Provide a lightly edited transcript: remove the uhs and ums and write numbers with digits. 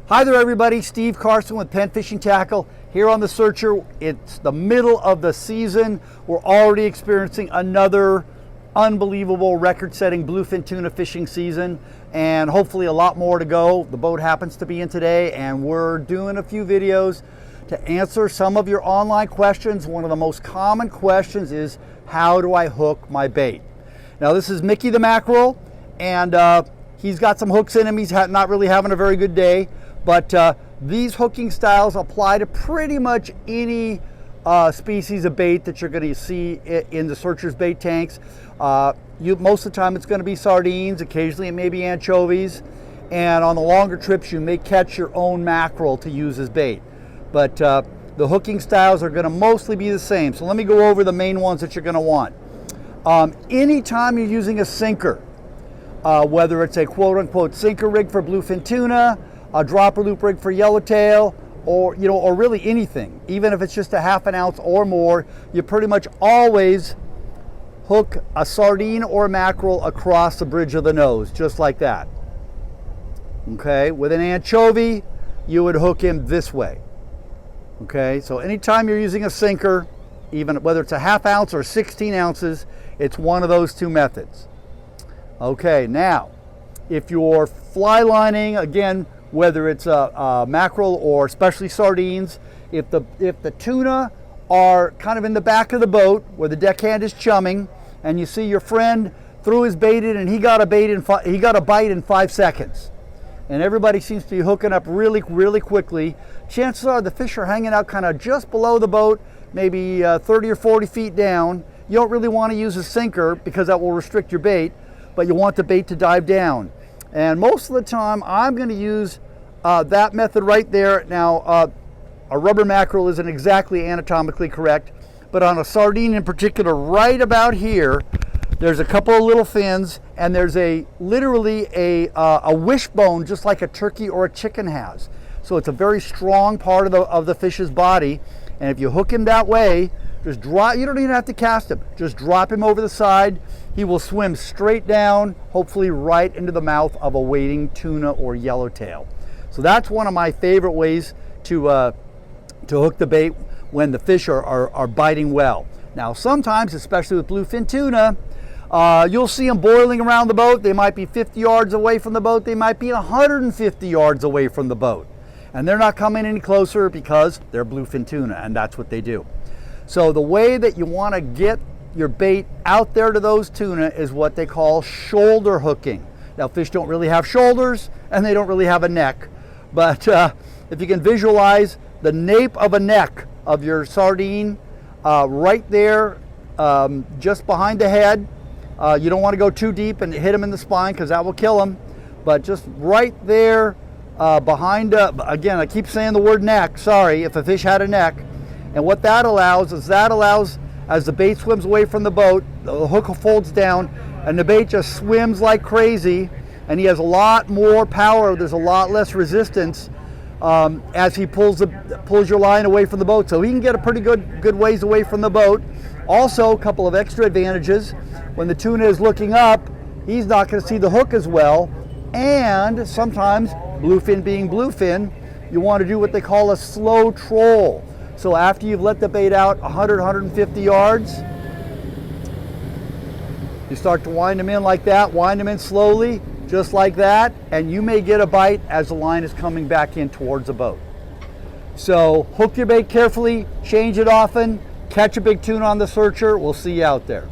Hi there everybody, Steve Carson with Penn Fishing Tackle here on the Searcher. It's the middle of the season. We're already experiencing another unbelievable record-setting bluefin tuna fishing season, and hopefully a lot more to go. The boat happens to be in today, and we're doing a few videos to answer some of your online questions. One of the most common questions is, how do I hook my bait? Now this is Mickey the Mackerel, and he's got some hooks in him. He's not really having a very good day. But these hooking styles apply to pretty much any species of bait that you're going to see in the Searcher's bait tanks. Most of the time it's going to be sardines, occasionally it may be anchovies, and on the longer trips you may catch your own mackerel to use as bait. But the hooking styles are going to mostly be the same. So let me go over the main ones that you're going to want. Anytime you're using a sinker, whether it's a quote-unquote sinker rig for bluefin tuna, a dropper loop rig for yellowtail, or really anything, even if it's just a ½ ounce or more, you pretty much always hook a sardine or a mackerel across the bridge of the nose, just like that. Okay, with an anchovy, you would hook him this way. Okay, so anytime you're using a sinker, even whether it's a ½ ounce or 16 ounces, it's one of those two methods. Okay, now, if you're fly lining, again, whether it's a mackerel or especially sardines, if the tuna are kind of in the back of the boat where the deckhand is chumming, and you see your friend threw his bait in and he got a bite in 5 seconds, and everybody seems to be hooking up really quickly, chances are the fish are hanging out kind of just below the boat, maybe 30 or 40 feet down. You don't really want to use a sinker because that will restrict your bait, but you want the bait to dive down. And most of the time, I'm going to use that method right there. Now, a rubber mackerel isn't exactly anatomically correct, but on a sardine in particular, right about here, there's a couple of little fins, and there's literally a wishbone, just like a turkey or a chicken has. So it's a very strong part of the fish's body, and if you hook him that way, just drop. You don't even have to cast him. Just drop him over the side. He will swim straight down, hopefully right into the mouth of a waiting tuna or yellowtail. So that's one of my favorite ways to hook the bait when the fish are biting well. Now sometimes, especially with bluefin tuna, you'll see them boiling around the boat. They might be 50 yards away from the boat. They might be 150 yards away from the boat. And they're not coming any closer because they're bluefin tuna, and that's what they do. So the way that you want to get your bait out there to those tuna is what they call shoulder hooking. Now fish don't really have shoulders and they don't really have a neck, but if you can visualize the nape of a neck of your sardine right there, just behind the head, you don't want to go too deep and hit him in the spine because that will kill him, but just right there behind, again, I keep saying the word neck, sorry, if a fish had a neck. And what that allows is as the bait swims away from the boat, the hook folds down and the bait just swims like crazy, and he has a lot more power. There's a lot less resistance as he pulls your line away from the boat. So he can get a pretty good ways away from the boat. Also, a couple of extra advantages. When the tuna is looking up, he's not going to see the hook as well. And sometimes, bluefin being bluefin, you want to do what they call a slow troll. So after you've let the bait out 100, 150 yards, you start to wind them in like that, wind them in slowly, just like that, and you may get a bite as the line is coming back in towards the boat. So hook your bait carefully, change it often, catch a big tuna on the Searcher. We'll see you out there.